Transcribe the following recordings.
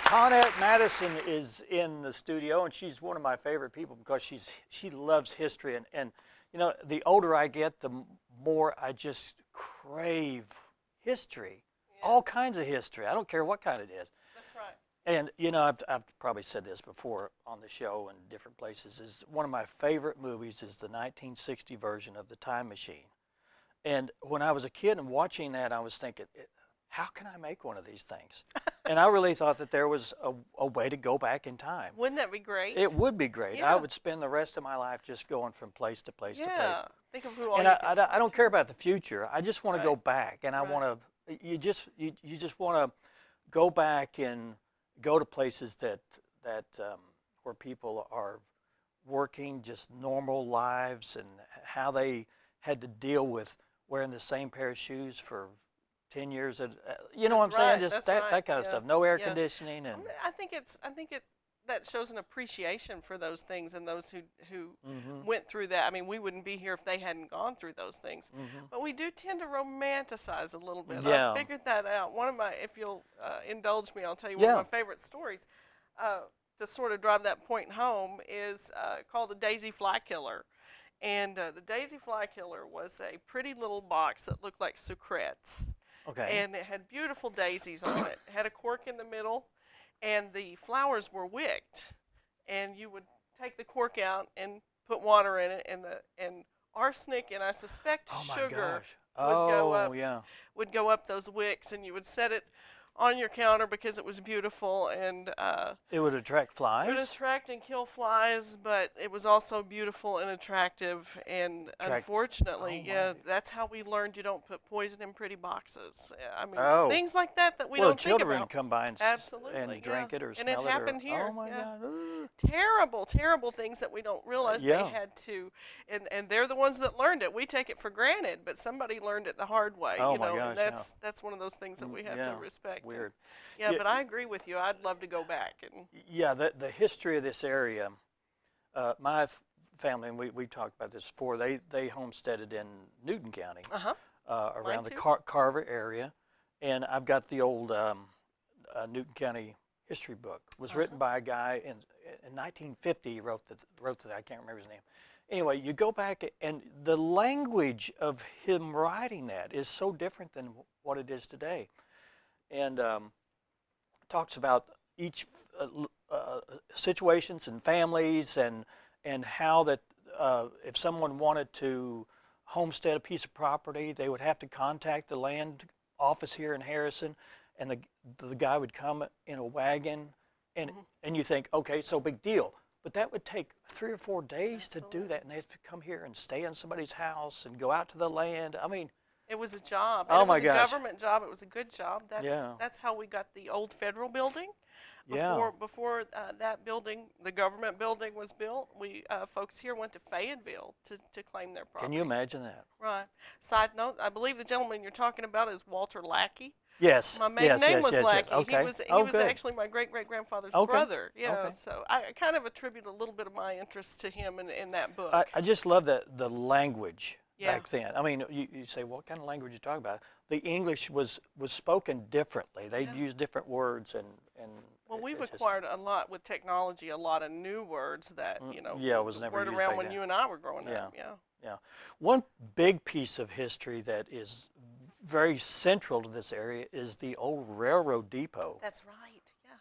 Toinette Madison is in the studio, and she's one of my favorite people because she loves history, and you know, the older I get, the more I just crave history, all kinds of history. I don't care what kind it is. That's right. And you know, I've probably said this before on the show and different places. Is one of my favorite movies is the 1960 version of The Time Machine. And when I was a kid and watching that, I was thinking, how can I make one of these things? And I really thought that there was a way to go back in time. Wouldn't that be great? It would be great. Yeah. I would spend the rest of my life just going from place to place to place. Yeah. Think of who all And you I don't care about the future. I just want to go Right. back, and I Right. want to. You just want to go back and go to places that where people are working just normal lives, and how they had to deal with wearing the same pair of shoes for 10 years. You know what I'm That's saying? right, Just that's that right, kind of yeah, stuff. No air yeah. conditioning and. I think it that shows an appreciation for those things and those who Mhm. went through that. I mean, we wouldn't be here if they hadn't gone through those things. Mhm. But we do tend to romanticize a little bit. Yeah. I figured that out. One of my, if you'll indulge me, I'll tell you Yeah. one of my favorite stories to sort of drive that point home is called the Daisy Fly Killer. And the Daisy Fly Killer was a pretty little box that looked like sucrets. Okay. And it had beautiful daisies on it. It had a cork in the middle, and the flowers were wicked. And you would take the cork out and put water in it, and arsenic and I suspect Oh my sugar gosh. would go Oh up yeah. would go up those wicks, and you would set it on your counter because it was beautiful, and It would attract it would flies. attract and kill flies, but it was also beautiful and attractive. And unfortunately, oh yeah, my. that's how we learned you don't put poison in pretty boxes. I mean, Oh. things like that we Well, don't think children about. come by and Absolutely, drink yeah. it or And smell it it happened here. Oh my Yeah. God. Ooh. Terrible, terrible things that we don't realize they Yeah. had to, and they're the ones that learned it. We take it for granted, but somebody learned it the hard way. Oh you my know, gosh, and that's one of those things that we have yeah. to respect. Weird. Yeah, Yeah, but I agree with you. I'd love to go back and. Yeah, the history of this area, my family, and we've talked about this before, they homesteaded in Newton County, Uh-huh. around the too. Carver area. And I've got the old Newton County history book. It was written by a guy in 1950. He wrote that. I can't remember his name. Anyway, you go back, and the language of him writing that is so different than what it is today. And talks about each situations and families, and how that if someone wanted to homestead a piece of property, they would have to contact the land office here in Harrison, and the guy would come in a wagon, and you think, okay, so big deal. But that would take 3 or 4 days to do that, and they have to come here and stay in somebody's house and go out to the land. I mean, It was a job. Oh And my it was gosh. a government job. It was a good job. That's how we got the old federal building. Yeah. Before that building, the government building was built, we folks here went to Fayetteville to claim their property. Can you imagine that? Right. Side note, I believe the gentleman you're talking about is Walter Lackey. Yes. My maiden name was Lackey. Okay. He was good. actually my great-great-grandfather's Okay. brother. Yeah. Okay. So I kind of attribute a little bit of my interest to him in that book. I just love the language Yeah. back then. I mean, you say, what kind of language are you talking about? The English was spoken differently. They'd use different words, and Well, we've it just- acquired a lot with technology, a lot of new words that, you know, yeah, it was never word used around back when then. you and I were growing Yeah. up. Yeah. Yeah. One big piece of history that is very central to this area is the old railroad depot, That's right. Yeah.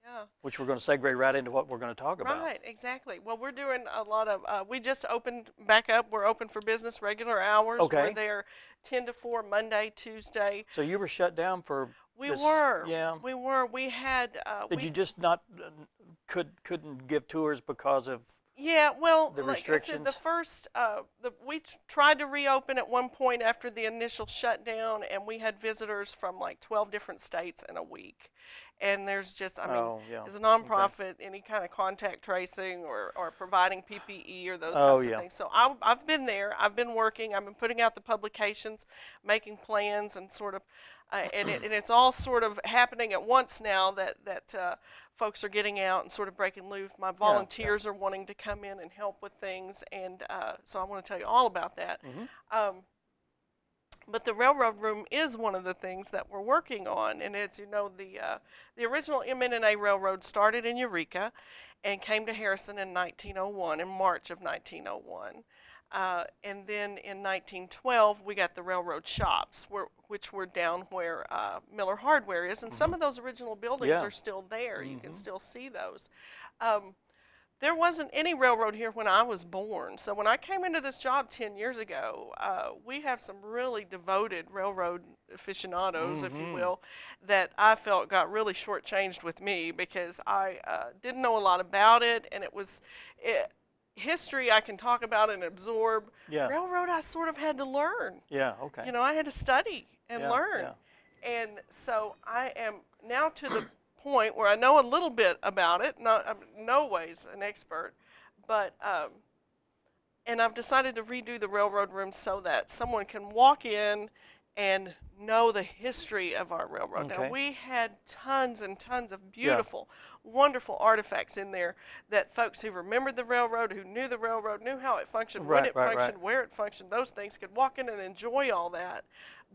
Yeah. which we're going to segue right into what we're going to talk about. Right, exactly. Well, we're doing a lot of, we just opened back up. We're open for business, regular hours. Okay. We're there 10 to 4, Monday, Tuesday. So you were shut down for We this- were. Yeah. We were. We had. Did you just not couldn't give tours because of? Yeah, well, The like I said, the restrictions? first, we tried to reopen at one point after the initial shutdown, and we had visitors from like 12 different states in a week. And there's just, I mean, Oh, yeah. as a nonprofit, any kind of contact tracing or providing PPE or those Oh, types yeah. of things. So I've been there. I've been working. I've been putting out the publications, making plans, and sort of, and it's all sort of happening at once now that folks are getting out and sort of breaking loose. My volunteers are wanting to come in and help with things, and so I want to tell you all about that. Mm-hmm. But the railroad room is one of the things that we're working on. And as you know, the original M&A Railroad started in Eureka and came to Harrison in 1901, in March of 1901. And then in 1912, we got the railroad shops, which were down where Miller Hardware is. And some of those original buildings are still there. You can still see those. There wasn't any railroad here when I was born. So when I came into this job 10 years ago, we have some really devoted railroad aficionados, if you will, that I felt got really shortchanged with me because I didn't know a lot about it, and history I can talk about and absorb. Yeah. Railroad I sort of had to learn. Yeah, okay. You know, I had to study and learn. Yeah. And so I am now to the point where I know a little bit about it, I'm in no ways an expert, but and I've decided to redo the railroad room so that someone can walk in and know the history of our railroad. Okay. Now, we had tons and tons of beautiful, wonderful artifacts in there that folks who remembered the railroad, who knew the railroad, knew how it functioned, when it functioned, where it functioned, those things could walk in and enjoy all that.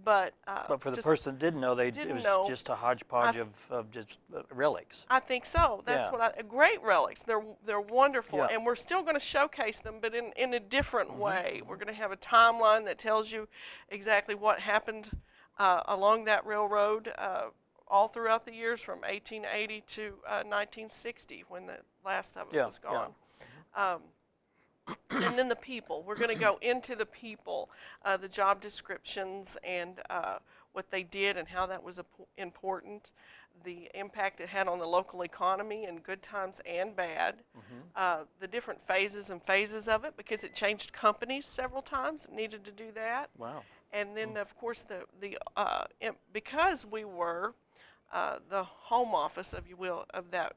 But for the person that didn't know, it was just a hodgepodge of just relics. I think so. That's great relics. They're wonderful, and we're still going to showcase them, but in a different way. We're going to have a timeline that tells you exactly what happened along that railroad all throughout the years from 1880 to 1960 when the last of it was gone. And then the people. We're going to go into the people, the job descriptions and what they did and how that was important, the impact it had on the local economy in good times and bad, the different phases of it because it changed companies several times. It needed to do that. Wow. And then, of course, because we were the home office, if you will, of that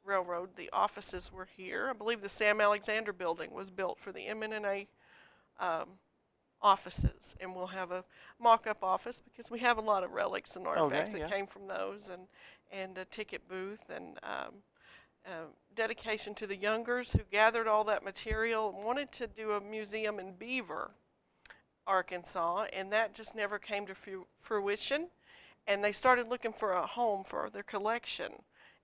railroad, the offices were here. I believe the Sam Alexander building was built for the M&A offices, and we'll have a mock-up office because we have a lot of relics and artifacts that came from those, and a ticket booth, and dedication to the Youngers who gathered all that material and wanted to do a museum in Beaver, Arkansas, and that just never came to fruition. And they started looking for a home for their collection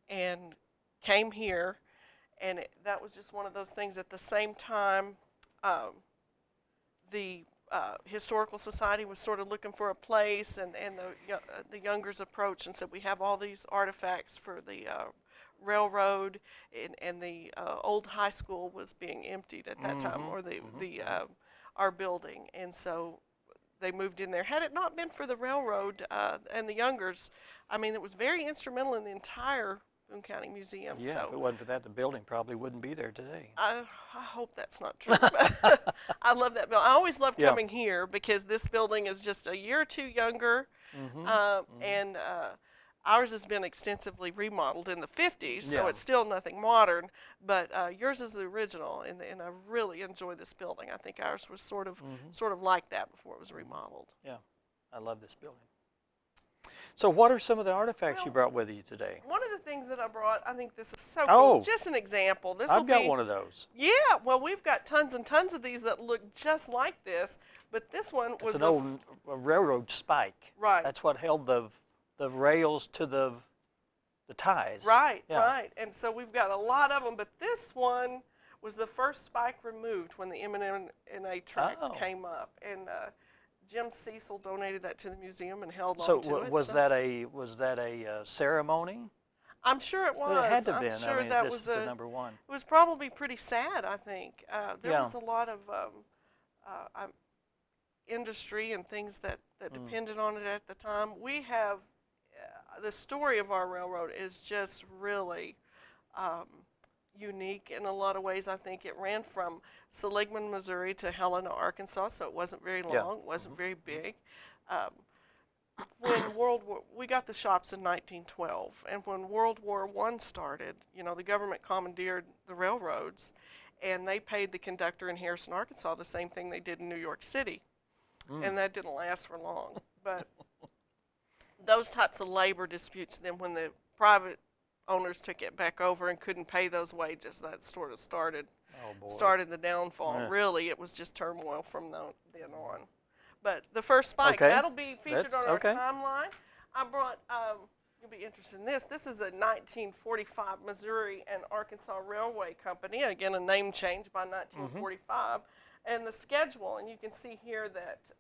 and came here, and that was just one of those things. At the same time, the Historical Society was sort of looking for a place, and the Youngers approached and said, we have all these artifacts for the railroad, and the old high school was being emptied at that time, or our building, and so they moved in there. Had it not been for the railroad and the Youngers, I mean, it was very instrumental in the entire Boone County Museum. Yeah, so if it wasn't for that, the building probably wouldn't be there today. I hope that's not true. I love that building. I always love coming here because this building is just a year or two younger, and ours has been extensively remodeled in the 50s, so it's still nothing modern, but yours is the original, and I really enjoy this building. I think ours was sort of like that before it was remodeled. Yeah, I love this building. So what are some of the artifacts you brought with you today? One of the things that I brought, I think this is so cool. Just an example. I've got one of those. Yeah, well, we've got tons and tons of these that look just like this, but this one was an old railroad spike. Right. That's what held the rails to the ties. Right, right. And so we've got a lot of them, but this one was the first spike removed when the M&A tracks came up, and Jim Cecil donated that to the museum and held on to it. So was that a ceremony? I'm sure it was. Well, it had to have been. Sure, I mean, that this was is the number one. It was probably pretty sad, I think. There was a lot of industry and things that depended on it at the time. We have the story of our railroad is just really unique in a lot of ways. I think it ran from Seligman, Missouri to Helena, Arkansas, so it wasn't very long, it wasn't very big. When we got the shops in 1912, and when World War I started, you know, the government commandeered the railroads, and they paid the conductor in Harrison, Arkansas, the same thing they did in New York City, and that didn't last for long. But those types of labor disputes, then when the private owners took it back over and couldn't pay those wages, that sort of started the downfall. Really, it was just turmoil from then on. But the first spike, Okay. that'll be featured That's on our okay. timeline. I brought, you'll be interested in this. This is a 1945 Missouri and Arkansas Railway Company. Again, a name change by 1945. And the schedule, and you can see here that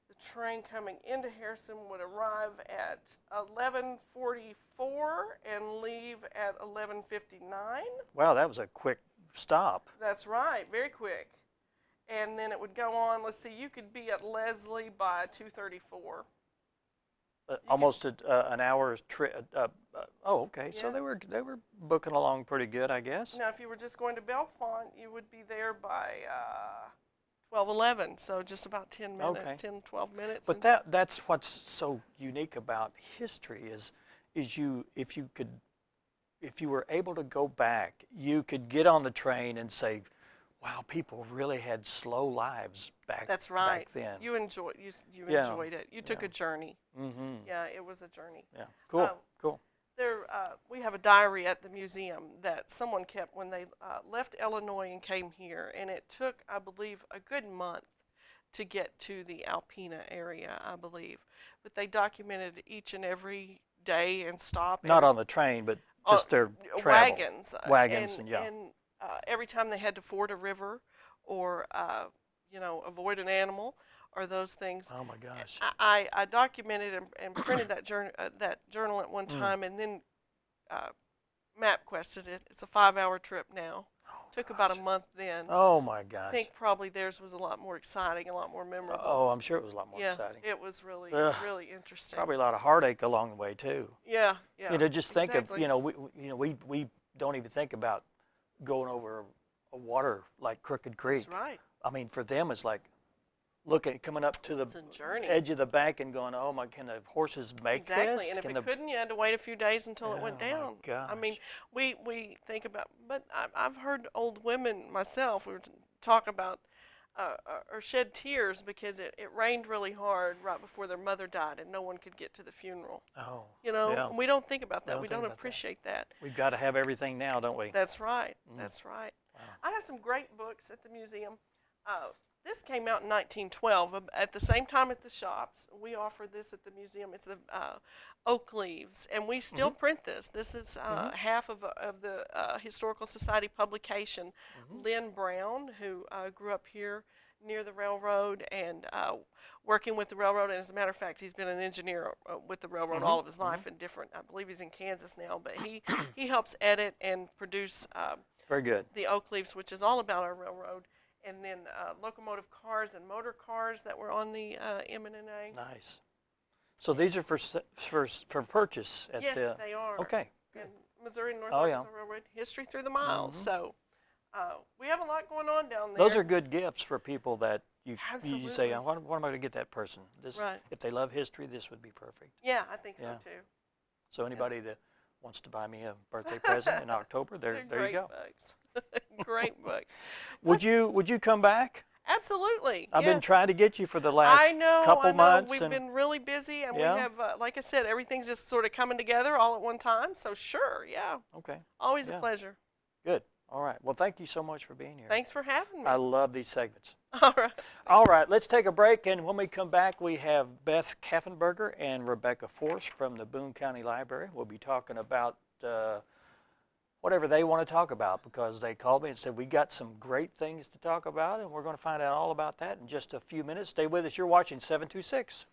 the train coming into Harrison would arrive at 11:44 and leave at 11:59. Wow, that was a quick stop. That's right, very quick. And then it would go on. Let's see, you could be at Leslie by 2:34. Almost an hour's trip. Oh, okay. So Yeah. they were booking along pretty good, I guess. Now, if you were just going to Bellefonte, you would be there by 12:11. So just about 10 minutes, Okay. 10, 12 minutes. But that's what's so unique about history is if you were able to go back, you could get on the train and say, wow, people really had slow lives back That's right. back then. You enjoyed Yeah. enjoyed it. You took a journey. Mm-hmm. Yeah, it was a journey. Yeah. Cool. Cool. There, we have a diary at the museum that someone kept when they left Illinois and came here, and it took, I believe, a good month to get to the Alpena area, I believe. But they documented each and every day and stop. Not on the train, but just their travel. Wagons. Wagons, and yeah. And every time they had to ford a river or, avoid an animal or those things. Oh my gosh. I documented and printed that journal at one time, and then MapQuested it. It's a 5-hour trip now. Took about a month then. Oh my gosh. I think probably theirs was a lot more exciting, a lot more memorable. Oh, I'm sure it was a lot more yeah, exciting. it was really, really interesting. Probably a lot of heartache along the way too. Yeah, yeah. Just think exactly. of, we don't even think about going over a water like Crooked Creek. That's right. I mean, for them, it's like coming up to the It's a journey. edge of the bank and going, oh my, can the horses make Exactly, this? and if Can it couldn't, you had to wait a few days until it went Oh, my down. I mean, gosh. we think about, but I've heard old women myself. We were talk about or shed tears because it rained really hard right before their mother died, and no one could get to the funeral. Oh, Yeah. We don't think about that. don't We think don't about that. appreciate that. we've got to have everything now, don't we? That's right. That's right. Wow. I have some great books at the museum. This came out in 1912. At the same time at the shops, we offer this at the museum. It's the Oak Leaves, and we still print this. This is half of the Historical Society publication. Lynn Brown, who grew up here near the railroad and working with the railroad, and as a matter of fact, he's been an engineer with the railroad all of his life in different, I believe he's in Kansas now, but he helps edit and produce Very good. the Oak Leaves, which is all about our railroad. And then locomotive cars and motor cars that were on the M&NA. Nice. So these are for purchase at Yes, the. they are. Okay. And Missouri and North Oh, yeah. Arkansas Railroad, history through the miles. So we have a lot going on down there. Those are good gifts for people that you say, Absolutely. what am I going to get that person? This, Right. if they love history, this would be perfect. Yeah, I think Yeah. so too. So anybody that wants to buy me a birthday present in October, there you go. Books. Great books. Would you come back? Absolutely. I've been yes. trying to get you for the last I know, couple months. We've and been really busy, and Yeah. we have, like I said, everything's just sort of coming together all at one time. So sure, yeah, Okay, always Yeah. a pleasure. good. All right. Well, thank you so much for being here. Thanks for having me. I love these segments. All right. All right, let's take a break, and when we come back, we have Beth Kaffenberger and Rebecca Force from the Boone County Library. We'll be talking about whatever they want to talk about, because they called me and said, we got some great things to talk about, and we're going to find out all about that in just a few minutes. Stay with us. You're watching 726.